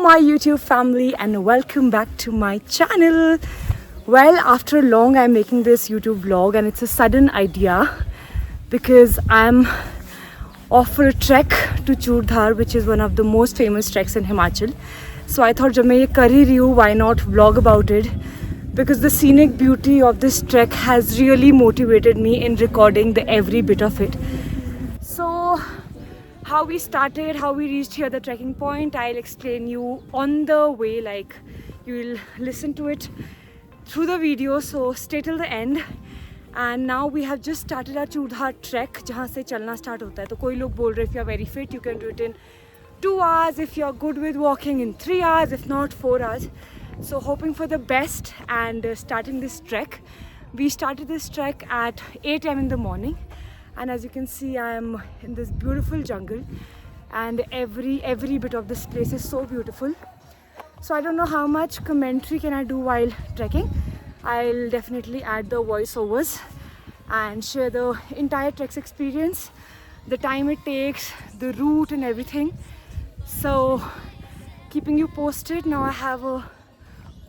my YouTube family and welcome back to my channel. Well, after long I'm making this YouTube vlog and it's a sudden idea because I'm off for a trek to Churdhar, which is one of the most famous treks in Himachal. So I thought, जब मैं ये कर ही रही हूँ, why not vlog about it? Because the scenic beauty of this trek has really motivated me in recording the every bit of it. So how we started, how we reached here, the trekking point, I'll explain you on the way. Like, you will listen to it through the video, so stay till the end. And now we have just started our Churdhar trek, जहाँ से चलना start होता है. तो कोई लोग बोल रहे, if you are very fit, you can do it in 2 hours. If you are good with walking, in 3 hours. If not, 4 hours. So hoping for the best and starting this trek. We started this trek at 8 a.m. in the morning. And as you can see, I am in this beautiful jungle and every bit of this place is so beautiful. So I don't know how much commentary can I do while trekking. I'll definitely add the voiceovers and share the entire trek's experience, the time it takes, the route and everything. So keeping you posted. Now I have a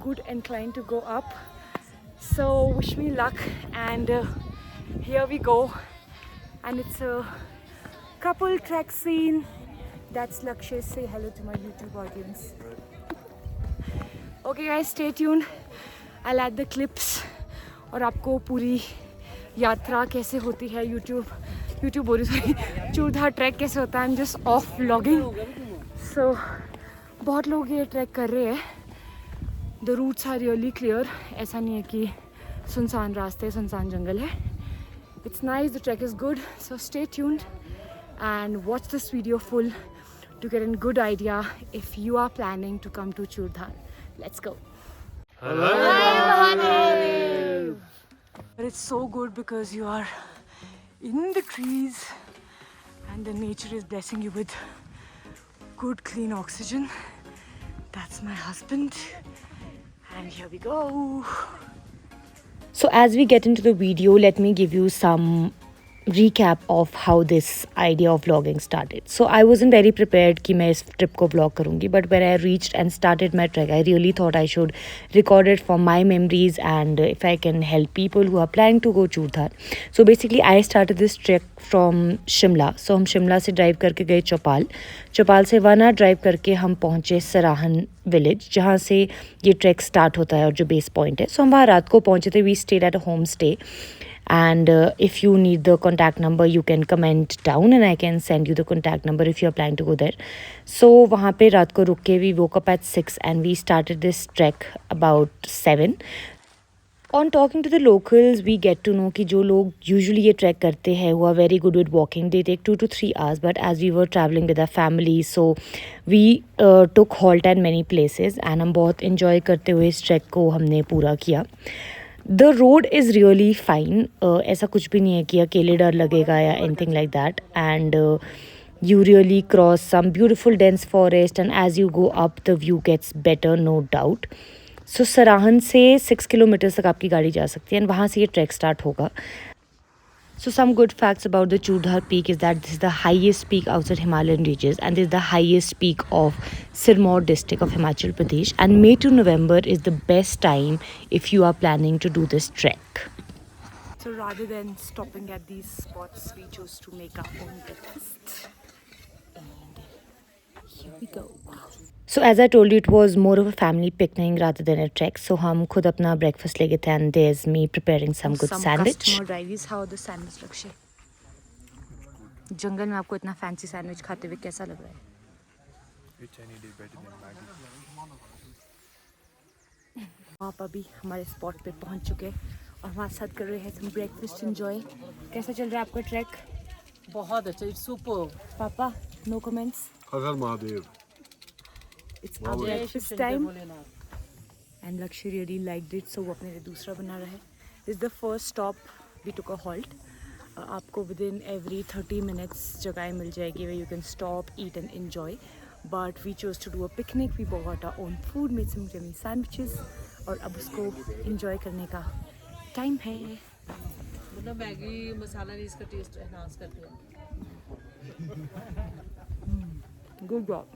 good incline to go up. So wish me luck and here we go. And it's a couple trek scene. That's Lakshay. Say hello to my YouTube audience. Okay guys, stay tuned. I'll add the clips और आपको पूरी यात्रा कैसे होती है YouTube बोल रही sorry चूरधार track कैसे होता है. I'm just off vlogging. So बहुत लोग ये ट्रैक कर रहे हैं. The routes are really clear. ऐसा नहीं है कि सुनसान रास्ते सुनसान जंगल है. It's nice, the trek is good, so stay tuned and watch this video full to get a good idea if you are planning to come to Churdhar. Let's go. Hello, Mahadev. But it's so good because you are in the trees and the nature is blessing you with good clean oxygen. That's my husband and here we go. So as we get into the video, let me give you some recap of how this idea of vlogging started. So I wasn't very prepared कि मैं इस trip को vlog करूँगी, but when I reached and started my trek, I really thought I should record it for my memories and if I can help people who are planning to go Churdhar. So basically I started this trek from Shimla. So हम शिमला से drive करके गए चौपाल. चौपाल से 1 hour drive करके हम पहुँचे Sarahan village, जहाँ से ये ट्रैक स्टार्ट होता है और जो बेस पॉइंट है. सो हम वहाँ रात को पहुँचे थे. We stayed at a home stay and if you need the contact number you can comment down and I can send you the contact number if you are planning to go there. So वहाँ पे रात को रुक के we woke up at 6 and we started this trek about 7. On talking to the locals we get to know कि जो लोग usually ये trek करते हैं who are very good with walking, they take 2 to 3 hours, but as we were traveling with our family so we took halt at many places and हम बहुत enjoy करते हुए इस trek को हमने पूरा किया. The road is really fine. ऐसा कुछ भी नहीं है कि अकेले डर लगेगा या anything like that. And you really cross some beautiful dense forest and as you go up the view gets better, no doubt. So Sarahan से 6 kilometers तक आपकी गाड़ी जा सकती है and वहाँ से ये trek start होगा. So some good facts about the Churdhar peak is that this is the highest peak outside Himalayan ranges and this is the highest peak of Sirmaur district of Himachal Pradesh, and May to November is the best time if you are planning to do this trek. So rather than stopping at these spots, we chose to make our own breakfast. And here we go. So as I told you, it was more of a family picnic rather than a trek. So हम खुद अपना breakfast ले गए थे and there's me preparing some good sandwich. Customer reviews how the sandwich लक्ष्य. जंगल में आपको इतना fancy sandwich खाते हुए कैसा लग रहा है? Which any day better than Maggi. आप अभी हमारे spot पे पहुंच चुके हैं और हमारे साथ कर रहे हैं some breakfast enjoy. कैसा चल रहा है आपका trek? बहुत अच्छा, it's super. पापा, no comments. Hello, Mahadev. It's our breakfast time and Lakshya really liked it, so वो अपने लिए दूसरा बना रहा है. This is the first stop. We took a halt. आपको within every 30 minutes जगह मिल जाएगी where you can stop, eat and enjoy. But we chose to do a picnic. We bought our own food, made some yummy sandwiches और अब उसको enjoy करने का time है. मतलब मैगी मसाला नहीं इसका टेस्ट एनहांस करते हैं. Good job.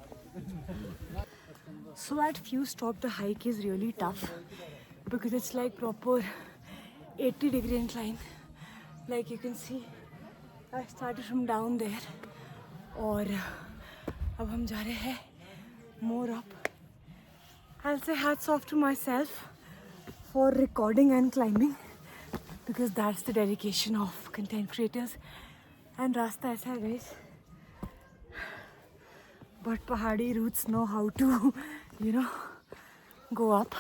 So at few stop the hike is really tough because it's like proper 80-degree incline. Like you can see, I started from down there और अब हम जा रहे हैं more up. I'll say hats off to myself for recording and climbing because that's the dedication of content creators. And रास्ता ऐसा है guys. But pahadi routes know how to, go up.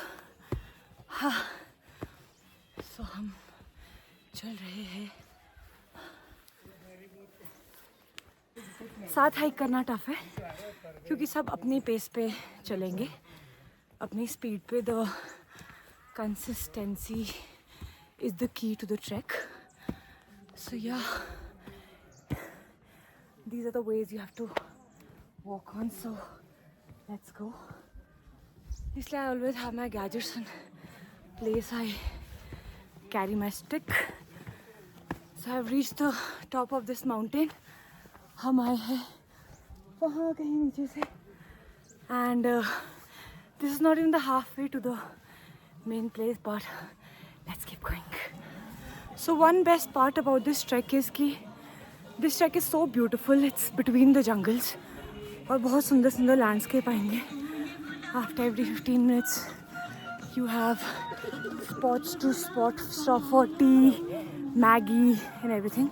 So हम चल रहे हैं. साथ हाइक करना tough है क्योंकि सब अपनी पेस पे चलेंगे, अपनी स्पीड पे. The consistency is the key to the track. So yeah these are the ways you have to walk on. So let's go. इसलिए I always have my gadgets in place. I carry my stick. So I've reached the top of this mountain. हम आए हैं वहाँ कहीं नीचे से. And this is not even the halfway to the main place, but let's keep going. So one best part about this trek is कि this trek is so beautiful. It's between the jungles और बहुत सुंदर सुंदर landscape आएंगे. After every 15 minutes you have spots to stop for tea, Maggie and everything.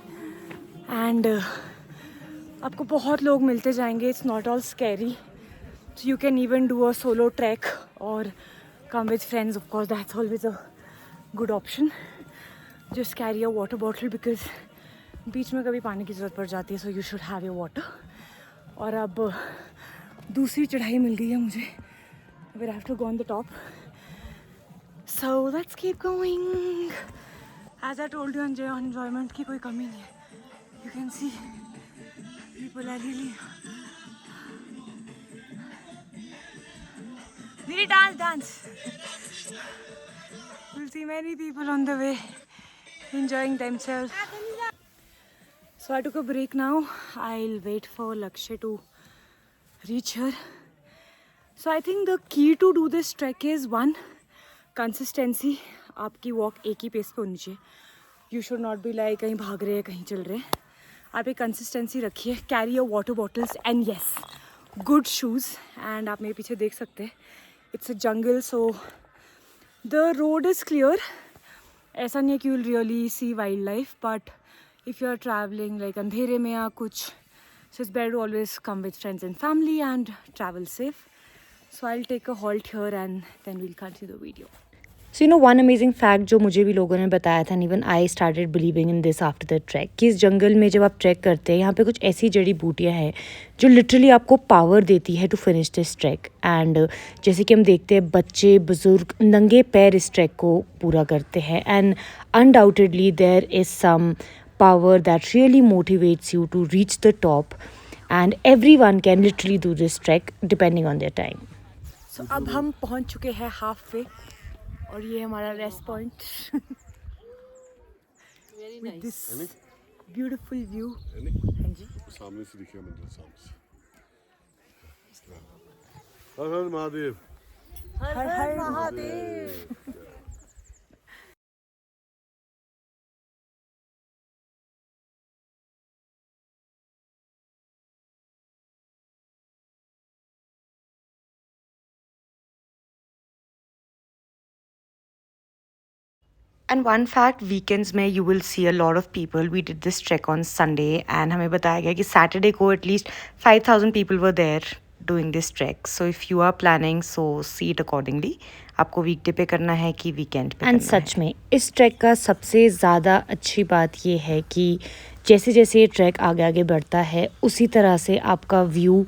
And आपको बहुत लोग मिलते जाएंगे. It's not all scary. So you can even do a solo trek or come with friends. Of course, that's always a good option. Just carry a water bottle because बीच में कभी पानी की ज़रूरत पड़ जाती है. So you should have your water. और अब दूसरी चढ़ाई मिल गई है मुझे. But I have to go on the top. So let's keep going. As I told you, enjoyment की कोई कमी नहीं है. You can see people are really dance. You'll see many people on the way enjoying themselves. So I took a break now. I'll wait for Lakshay to reach here. So I think the key to do this trek is one, consistency. आपकी walk एक ही pace पे होनी चाहिए. You should not be like कहीं भाग रहे हैं कहीं चल रहे हैं. आप एक consistency रखिए. Carry your water bottles and yes, good shoes. And आप मेरे पीछे देख सकते हैं. It's a jungle, so the road is clear. ऐसा नहीं है कि you'll really see wildlife, but if you're traveling like अंधेरे में या कुछ, so it's better to always come with friends and family and travel safe. So I'll take a halt here and then we'll continue the video. So one amazing fact जो मुझे भी लोगों ने बताया था, and even I started believing in this after the trek, कि इस जंगल में जब आप ट्रैक करते हैं यहाँ पे कुछ ऐसी जड़ी बूटियाँ हैं जो लिटरली आपको पावर देती है to finish this track. And जैसे कि हम देखते हैं बच्चे बुजुर्ग नंगे पैर इस ट्रैक को पूरा करते हैं. And undoubtedly there is some power that really motivates you to reach the top. And everyone can literally do this track depending on their time. So अब हम पहुँच चुके हैं हाफ वे और ये हमारा rest point. Very with nice. this beautiful view. हाँ जी. सामने से दिखे मंदिर सामने से. Har Har Mahadev. Har Har Mahadev. And one fact, weekends में you will see a lot of people. We did this track on Sunday and हमें बताया गया कि सैटरडे को at least 5,000 people were there doing this track. So if you are planning, so see it accordingly. आपको weekday पे करना है कि वीकेंड पे. एंड सच में इस ट्रैक का सबसे ज़्यादा अच्छी बात ये है कि जैसे जैसे ये ट्रैक आगे आगे बढ़ता है उसी तरह से आपका व्यू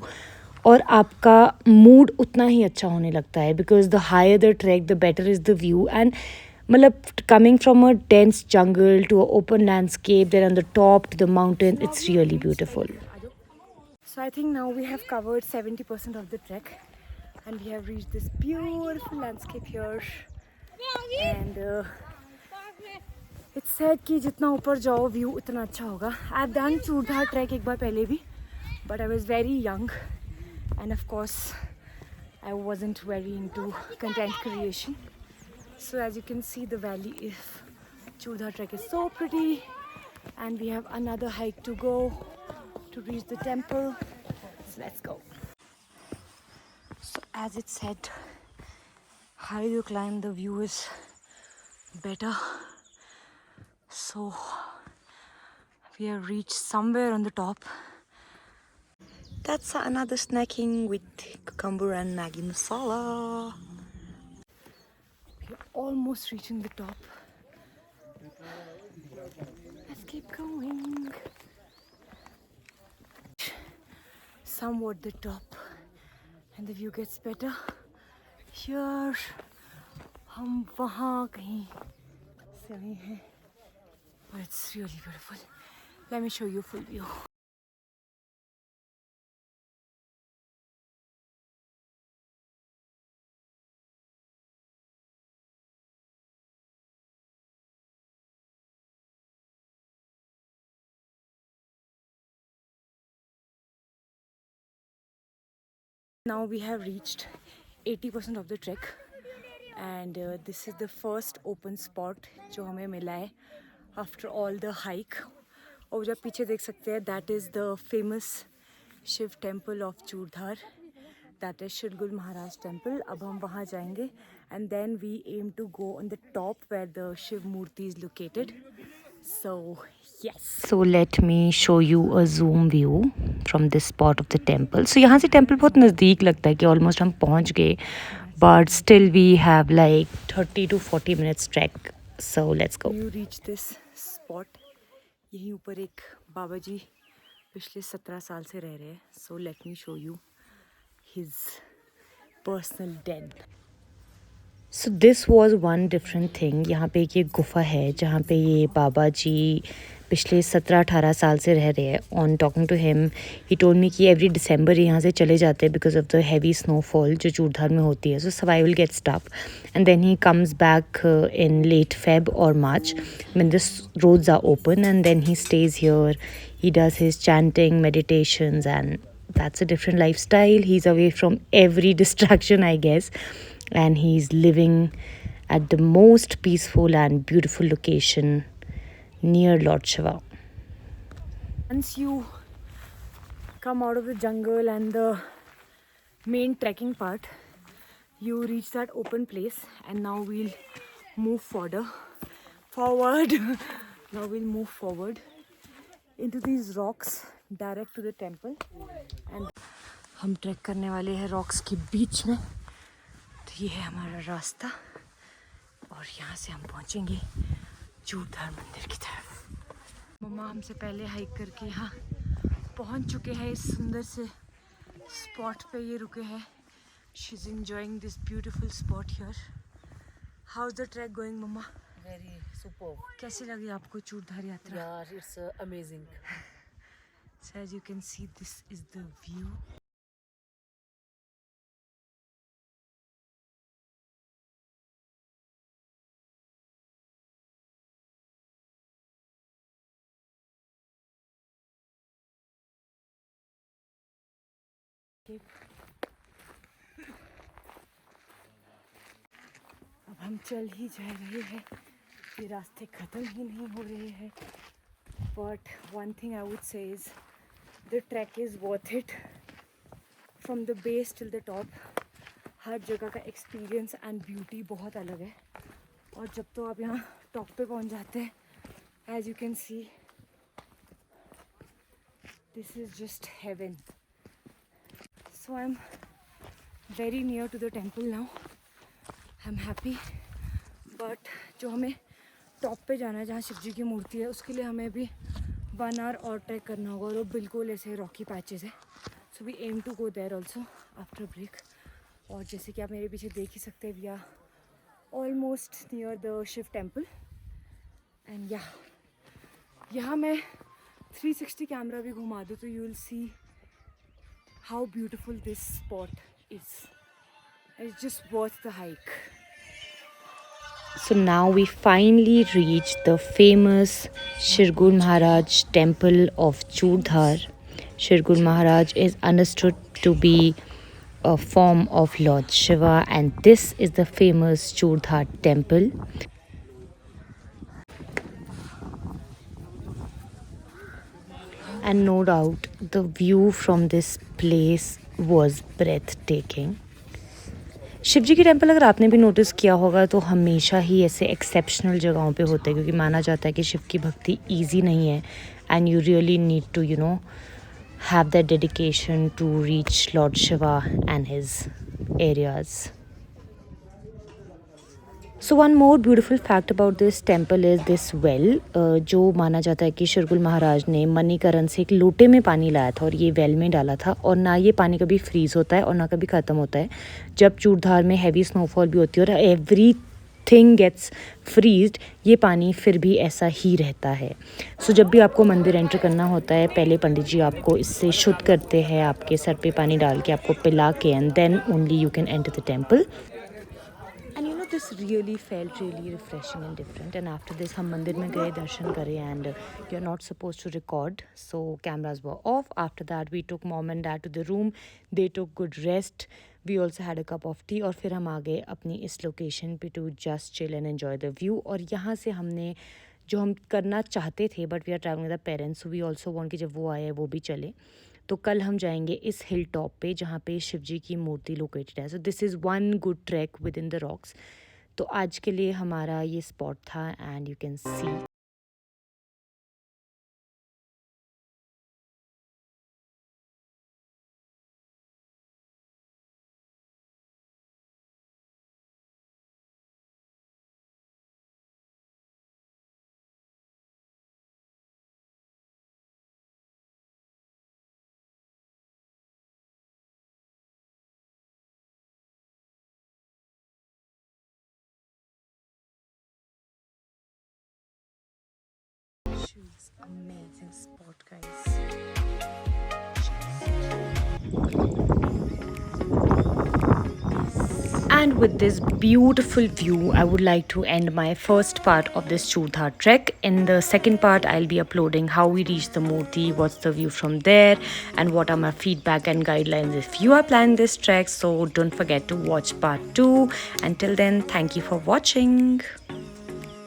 और आपका मूड उतना ही अच्छा होने लगता है. Because the higher the track the better is the view. And मतलब coming from a dense jungle to an open landscape, then on the top to the mountain, it's really beautiful. So I think now we have covered 70% of the trek and we have reached this beautiful landscape here. And it's said कि जितना ऊपर जाओ view उतना अच्छा होगा. I've done Churdhar trek एक बार पहले भी, but I was very young and of course I wasn't very into content creation. So as you can see, the valley of Churdhar trek is so pretty, and we have another hike to go to reach the temple. So let's go. So as it said, higher you climb, the view is better. So we have reached somewhere on the top. That's another snacking with cucumber and Maggi masala. We're almost reaching the top. Let's keep going. Somewhat the top, and the view gets better. Here, हम वहाँ कहीं से आए हैं, but it's really beautiful. Let me show you full view. Now we have reached 80% of the trek, and this is the first open spot जो हमें मिला है after all the hike. और जब पीछे देख सकते हैं, that is the famous Shiv temple of Churdhar. That is Shirgul Maharaj temple. अब हम वहाँ जाएंगे, and then we aim to go on the top where the Shiv Murti is located. So yes. So let me show you a zoom view from this spot of the temple. So यहाँ से temple बहुत नज़दीक लगता है कि almost हम पहुँच गए, but still we have like 30 to 40 minutes trek. So let's go. You reach this spot. यहीं ऊपर एक बाबा जी पिछले 17 साल से रह रहे हैं. So let me show you his personal den. So this was one different thing. यहाँ पे ये गुफा है जहाँ पे ये बाबा जी पिछले 17-18 साल से रह रहे हैं. On talking to him, he told me कि every December यहाँ से चले जाते हैं because of the heavy snowfall जो चूड़धार में होती है. So survival gets tough, and then he comes back in late Feb or March when the roads are open, and then he stays here. He does his chanting, meditations, and that's a different lifestyle. He's away from every distraction, I guess, and he's living at the most peaceful and beautiful location near Lord Shiva. Once you come out of the jungle and the main trekking part, you reach that open place, and now we'll move forward. Now we'll move forward into these rocks direct to the temple, and हम track करने वाले हैं rocks के बीच में. तो ये है हमारा रास्ता, और यहाँ से हम पहुँचेंगे चूड़धार मंदिर की तरफ. मम्मा हमसे पहले हाइक करके यहाँ पहुँच चुके हैं. इस सुंदर से स्पॉट पे ये रुके हैं. She is enjoying this beautiful spot here. How is the track going mumma? Very superb. कैसी लगी आपको चूड़धार यात्रा? Yeah, it's amazing. So as you can see, this is the view. अब हम चल ही जा रहे हैं. ये रास्ते ख़त्म ही नहीं हो रहे हैं. But one thing I would say is the trek is worth it. From the base till the top, हर जगह का एक्सपीरियंस एंड ब्यूटी बहुत अलग है. और जब तो आप यहाँ टॉप पे पहुँच जाते हैं, as you can see, this is just heaven. So I'm very near to the temple now. I'm happy. But जो हमें टॉप पे जाना है जहाँ शिव जी की मूर्ति है, उसके लिए हमें भी 1 hour और ट्रैक करना होगा, और वो बिल्कुल ऐसे रॉकी पैचेस है. So we aim to go there also after break. और जैसे कि आप मेरे पीछे देख ही सकते हैं, we are almost near the Shiva temple. And यहाँ मैं 360 कैमरा भी घुमा दूँ तो you will see how beautiful this spot is. It's just worth the hike. So now we finally reached the famous Shirgul Maharaj temple of Churdhar. Shirgul Maharaj is understood to be a form of Lord Shiva, and this is the famous Churdhar temple. And no doubt the view from this place was breathtaking. Shiv ji के temple अगर आपने भी notice किया होगा तो हमेशा ही ऐसे exceptional जगहों पे होते हैं, क्योंकि माना जाता है कि शिव की भक्ति ईजी नहीं है and you really need to have that dedication to reach Lord Shiva and his areas. So one more beautiful fact about this temple is this well, जो माना जाता है कि शरगुल महाराज ने मणिकरण से एक लोटे में पानी लाया था और ये वेल में डाला था, और ना ये पानी कभी फ्रीज़ होता है और ना कभी ख़त्म होता है. जब चूड़धार में हैवी स्नोफॉल भी होती है और एवरी थिंग गेट्स फ्रीज्ड, ये पानी फिर भी ऐसा ही रहता है. सो जब भी आपको मंदिर एंटर करना होता है, पहले पंडित जी आपको इससे शुद्ध करते हैं, आपके सर पे पानी डाल के आपको पिला के, and then only you can enter the temple. And this really felt really refreshing and different. And after this हम मंदिर में गए, दर्शन करे, and you're not supposed to record, so cameras were off. After that we took mom and dad to the room. They took good rest. We also had a cup of tea. और फिर हम आ गए अपनी इस location पे to just chill and enjoy the view. और यहाँ से हमने जो हम करना चाहते थे, but we are travelling with the parents, so we also want कि जब वो आए वो भी चले. तो कल हम जाएंगे इस हिल टॉप पे जहाँ पे शिव जी की मूर्ति लोकेटेड है. So this is one good track with in the rocks. तो आज के लिए हमारा ये स्पॉट था, and you can see amazing spot, guys. And with this beautiful view, I would like to end my first part of this Churdhar trek. In the second part, I'll be uploading how we reached the Murti, what's the view from there, and what are my feedback and guidelines if you are planning this trek. So don't forget to watch part 2. Until then, thank you for watching.